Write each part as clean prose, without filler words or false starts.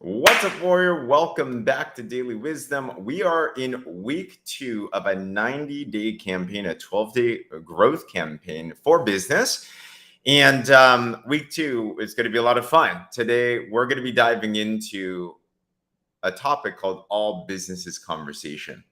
What's up, warrior? Welcome back to Daily Wisdom. We are in week 2 of a 90-day campaign, a 12-day growth campaign for business. And week 2 is going to be a lot of fun. Today, we're going to be diving into a topic called All Businesses Conversation.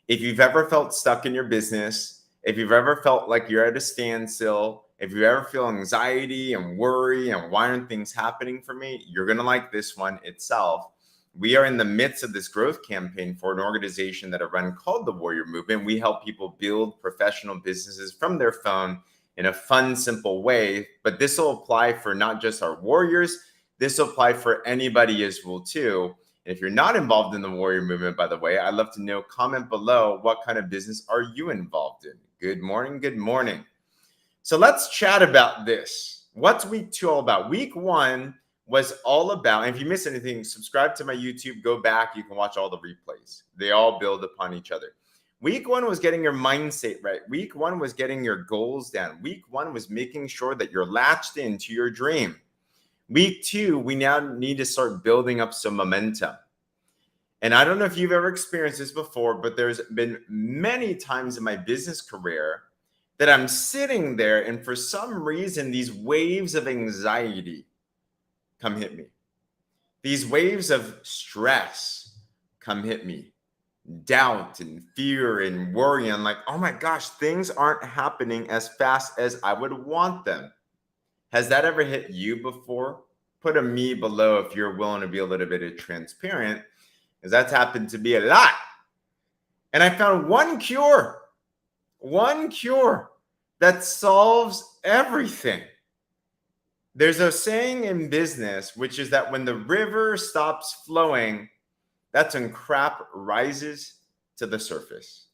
If you've ever felt stuck in your business, if you've ever felt like you're at a standstill, if you ever feel anxiety and worry and why aren't things happening for me, you're going to like this one itself. We are in the midst of this growth campaign for an organization that I run called the Warrior Movement. We help people build professional businesses from their phone in a fun, simple way. But this will apply for not just our warriors, this will apply for anybody as well too. And if you're not involved in the Warrior Movement, by the way, I'd love to know, comment below, what kind of business are you involved in? Good morning, good morning. So let's chat about this. What's week 2 all about? Week 1 was all about, and if you miss anything, subscribe to my YouTube, go back, you can watch all the replays. They all build upon each other. Week 1 was getting your mindset right. Week 1 was getting your goals down. Week 1 was making sure that you're latched into your dream. Week 2, we now need to start building up some momentum. And I don't know if you've ever experienced this before, but there's been many times in my business career that I'm sitting there and for some reason, these waves of anxiety come hit me. These waves of stress come hit me. Doubt and fear and worry. I'm like, oh my gosh, things aren't happening as fast as I would want them. Has that ever hit you before? Put a me below if you're willing to be a little bit transparent, because that's happened to be a lot. And I found one cure that solves everything. There's a saying in business, which is that when the river stops flowing, that's when crap rises to the surface.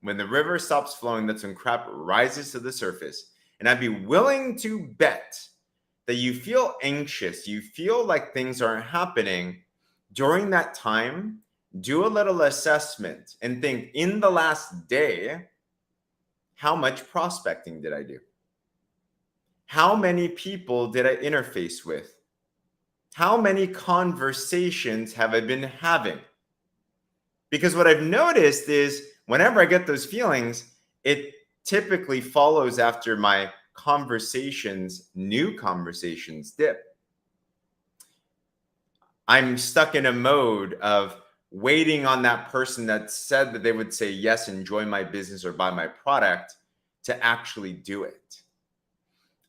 When the river stops flowing, that's when crap rises to the surface. And I'd be willing to bet that you feel anxious, you feel like things aren't happening. During that time, do a little assessment and think, in the last day, how much prospecting did I do? How many people did I interface with? How many conversations have I been having? Because what I've noticed is whenever I get those feelings, it typically follows after my new conversations dip. I'm stuck in a mode of waiting on that person that said that they would say yes and join my business or buy my product to actually do it.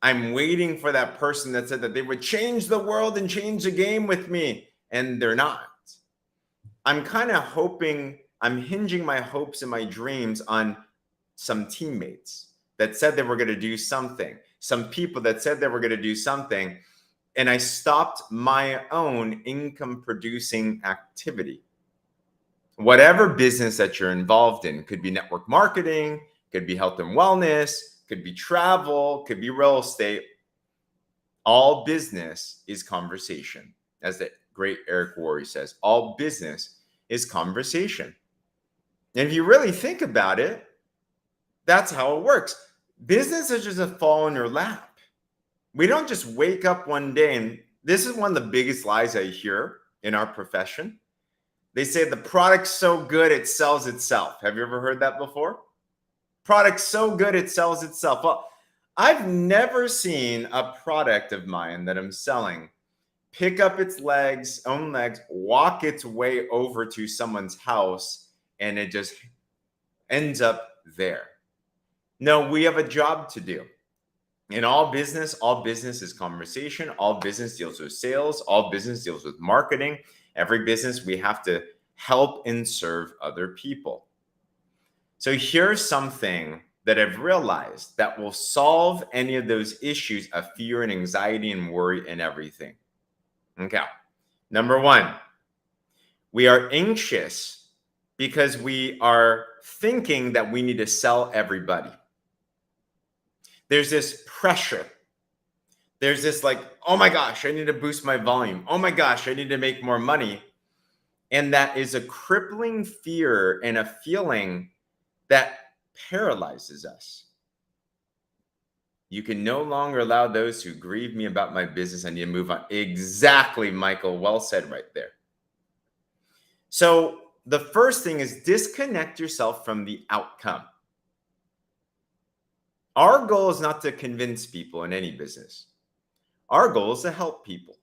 I'm waiting for that person that said that they would change the world and change the game with me, and they're not. I'm kind of hoping, I'm hinging my hopes and my dreams on some teammates that said they were going to do something, some people that said they were going to do something, and I stopped my own income producing activity. Whatever business that you're involved in, could be network marketing, could be health and wellness, could be travel, could be real estate. All business is conversation. As the great Eric Worre says, all business is conversation. And if you really think about it, that's how it works. Business is just a fall in your lap. We don't just wake up one day, and this is one of the biggest lies I hear in our profession. They say the product's so good, it sells itself. Have you ever heard that before? Product's so good, it sells itself. Well, I've never seen a product of mine that I'm selling pick up its own legs, walk its way over to someone's house, and it just ends up there. No, we have a job to do. In all business is conversation. All business deals with sales. All business deals with marketing. Every business, we have to help and serve other people. So here's something that I've realized that will solve any of those issues of fear and anxiety and worry and everything. Okay. Number 1, we are anxious because we are thinking that we need to sell everybody. There's this pressure. There's this like, oh my gosh, I need to boost my volume. Oh my gosh, I need to make more money. And that is a crippling fear and a feeling that paralyzes us. You can no longer allow those who grieve me about my business. I need to move on. Exactly, Michael. Well said right there. So the first thing is disconnect yourself from the outcome. Our goal is not to convince people in any business. Our goal is to help people.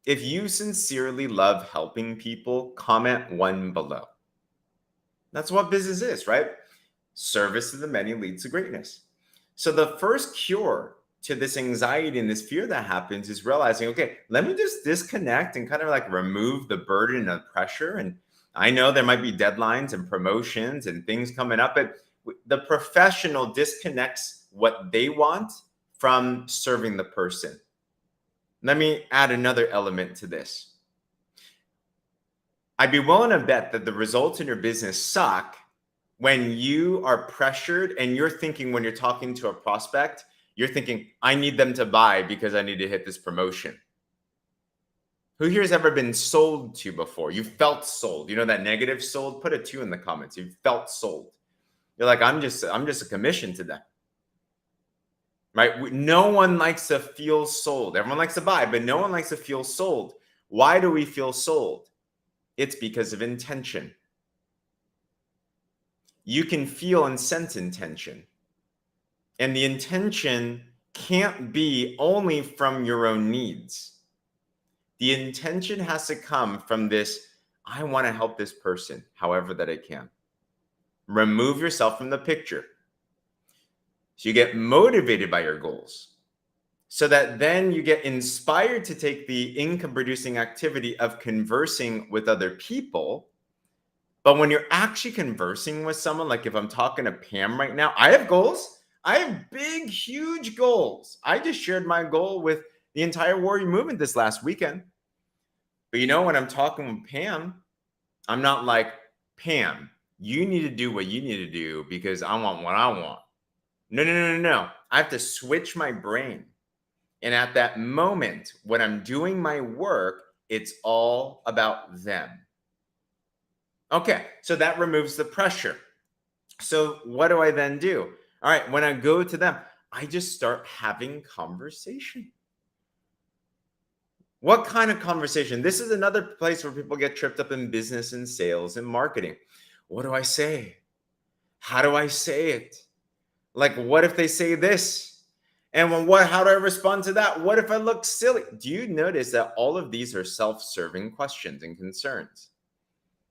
If you sincerely love helping people, comment 1 below. That's what business is, right? Service to the many leads to greatness. So the first cure to this anxiety and this fear that happens is realizing, okay, let me just disconnect and kind of like remove the burden of pressure. And I know there might be deadlines and promotions and things coming up, but the professional disconnects what they want from serving the person. Let me add another element to this. I'd be willing to bet that the results in your business suck when you are pressured and you're thinking, when you're talking to a prospect, you're thinking, I need them to buy because I need to hit this promotion. Who here has ever been sold to before? You felt sold. You know that negative sold? Put a 2 in the comments. You felt sold. You're like, I'm just a commission to them. Right? No one likes to feel sold. Everyone likes to buy, but no one likes to feel sold. Why do we feel sold? It's because of intention. You can feel and sense intention. And the intention can't be only from your own needs. The intention has to come from this, I want to help this person however that I can. Remove yourself from the picture. So you get motivated by your goals, so that then you get inspired to take the income producing activity of conversing with other people. But when you're actually conversing with someone, like if I'm talking to Pam right now, I have goals. I have big, huge goals. I just shared my goal with the entire warrior movement this last weekend. But you know, when I'm talking with Pam, I'm not like, Pam, you need to do what you need to do because I want what I want. No. I have to switch my brain. And at that moment, when I'm doing my work, it's all about them. Okay, so that removes the pressure. So what do I then do? All right, when I go to them, I just start having conversation. What kind of conversation? This is another place where people get tripped up in business and sales and marketing. What do I say? How do I say it? Like, what if they say this? And how do I respond to that? What if I look silly? Do you notice that all of these are self-serving questions and concerns?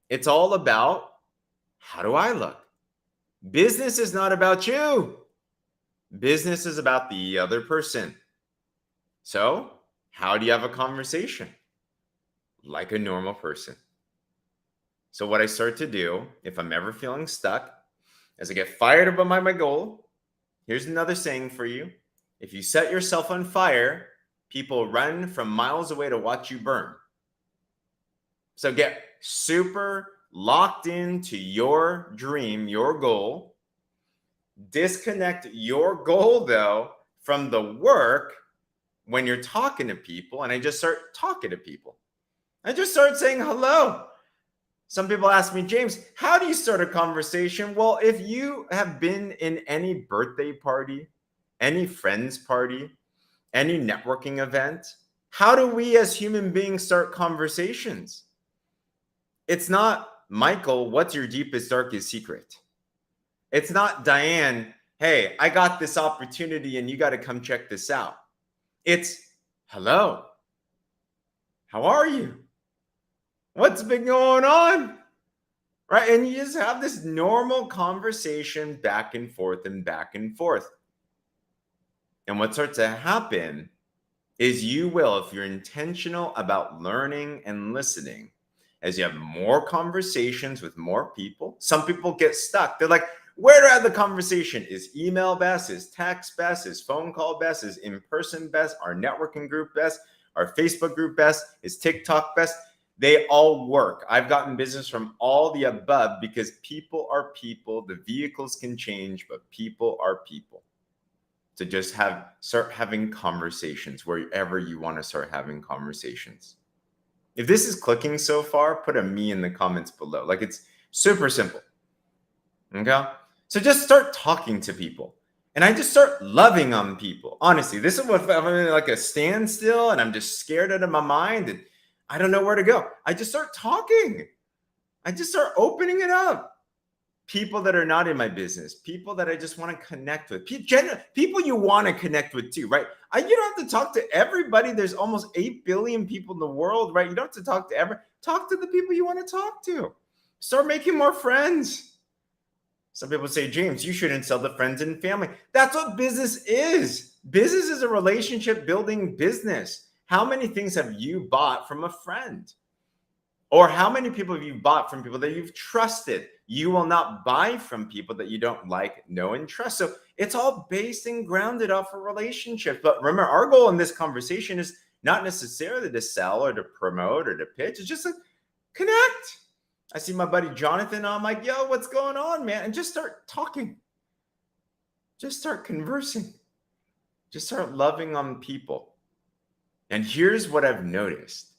It's all about, how do I look? Business is not about you. Business is about the other person. So, how do you have a conversation? Like a normal person. So what I start to do, if I'm ever feeling stuck, as I get fired up by my goal, here's another saying for you. If you set yourself on fire, people run from miles away to watch you burn. So get super locked into your dream, your goal. Disconnect your goal, though, from the work when you're talking to people. And I just start talking to people. I just start saying hello. Some people ask me, James, how do you start a conversation? Well, if you have been in any birthday party, any friend's party, any networking event, how do we as human beings start conversations? It's not, Michael, what's your deepest, darkest secret? It's not, Diane, hey, I got this opportunity and you got to come check this out. It's, hello, how are you? What's been going on? Right? And you just have this normal conversation back and forth and back and forth. And what starts to happen is you will, if you're intentional about learning and listening, as you have more conversations with more people, some people get stuck. They're like, where do I have the conversation? Is email best? Is text best? Is phone call best? Is in-person best? Our networking group best? Our Facebook group best? Is TikTok best? They all work. I've gotten business from all the above because people are people. The vehicles can change, but people are people. To just start having conversations wherever you want to start having conversations. If this is clicking so far, put a me in the comments below. Like, it's super simple. Okay? So just start talking to people. And I just start loving on people. Honestly, this is what I'm in like a standstill and I'm just scared out of my mind and I don't know where to go. I just start talking. I just start opening it up. People that are not in my business, people that I just want to connect with, people you want to connect with too, right? You don't have to talk to everybody. There's almost 8 billion people in the world, right? You don't have to talk to talk to the people you want to talk to. Start making more friends. Some people say, James, you shouldn't sell to friends and family. That's what business is. Business is a relationship building business. How many things have you bought from a friend? Or how many people have you bought from people that you've trusted? You will not buy from people that you don't like, know, and trust. So it's all based and grounded off a relationship. But remember, our goal in this conversation is not necessarily to sell or to promote or to pitch. It's just to connect. I see my buddy Jonathan. I'm like, yo, what's going on, man? And just start talking. Just start conversing. Just start loving on people. And here's what I've noticed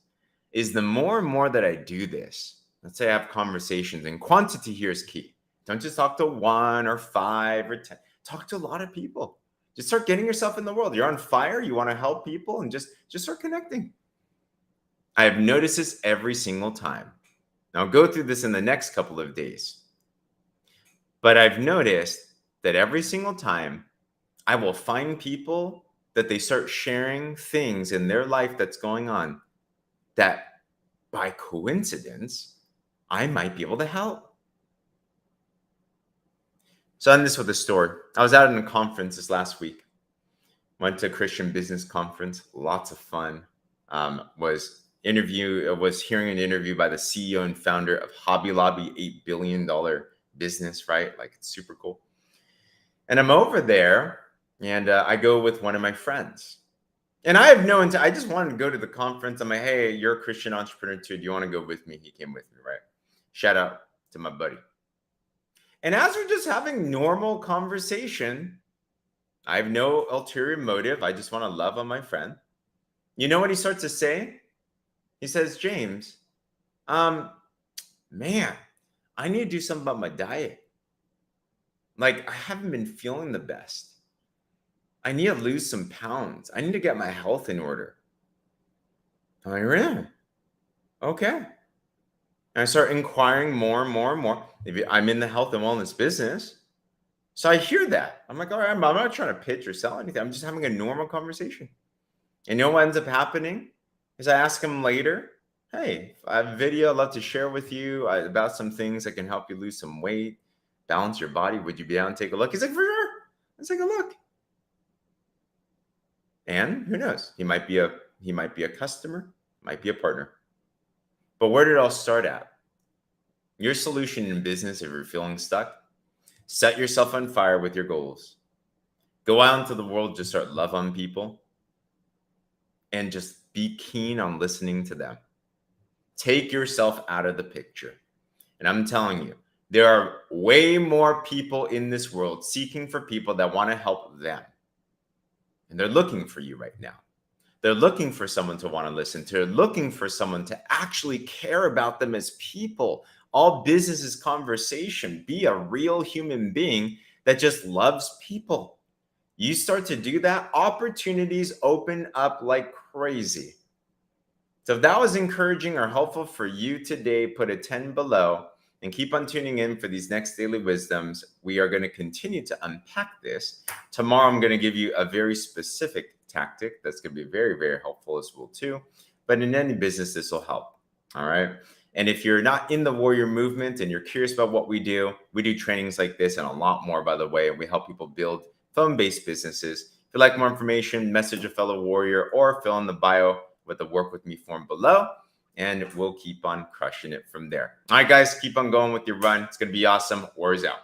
is the more and more that I do this, let's say I have conversations, and quantity here is key. Don't just talk to 1 or 5 or 10. Talk to a lot of people. Just start getting yourself in the world. You're on fire. You want to help people and just start connecting. I have noticed this every single time. Now, I'll go through this in the next couple of days. But I've noticed that every single time I will find people that they start sharing things in their life that's going on that by coincidence, I might be able to help. So I end this with a story. I was out in a conference this last week. Went to a Christian business conference. Lots of fun. Was hearing an interview by the CEO and founder of Hobby Lobby, $8 billion business, right? Like, it's super cool. And I'm over there and I go with one of my friends. And I have no intent. I just wanted to go to the conference. I'm like, hey, you're a Christian entrepreneur too. Do you want to go with me? He came with me, right? Shout out to my buddy. And as we're just having normal conversation, I have no ulterior motive. I just want to love on my friend. You know what he starts to say? He says, James, man, I need to do something about my diet. Like, I haven't been feeling the best. I need to lose some pounds. I need to get my health in order. I'm like, really? Okay. And I start inquiring more and more and more. I'm in the health and wellness business. So I hear that. I'm like, all right, I'm not trying to pitch or sell anything. I'm just having a normal conversation. And you know what ends up happening? Is I ask him later, hey, I have a video I'd love to share with you about some things that can help you lose some weight, balance your body. Would you be down and take a look? He's like, for sure. Let's take a look. And who knows? He might be a customer, might be a partner. But where did it all start at? Your solution in business, if you're feeling stuck, set yourself on fire with your goals. Go out into the world, just start love on people, and just be keen on listening to them. Take yourself out of the picture. And I'm telling you, there are way more people in this world seeking for people that want to help them. And they're looking for you right now. They're looking for someone to want to listen to. They're looking for someone to actually care about them as people. All business is conversation. Be a real human being that just loves people. You start to do that, opportunities open up like crazy. So if that was encouraging or helpful for you today, put a 10 below and keep on tuning in for these next daily wisdoms. We are going to continue to unpack this. Tomorrow, I'm going to give you a very specific tactic that's going to be very, very helpful as well too. But in any business, this will help. All right. And if you're not in the warrior movement and you're curious about what we do trainings like this and a lot more, by the way. We help people build phone-based businesses. If you'd like more information, message a fellow warrior or fill in the bio with the work with me form below. And we'll keep on crushing it from there. All right, guys, keep on going with your run. It's going to be awesome. Warriors out.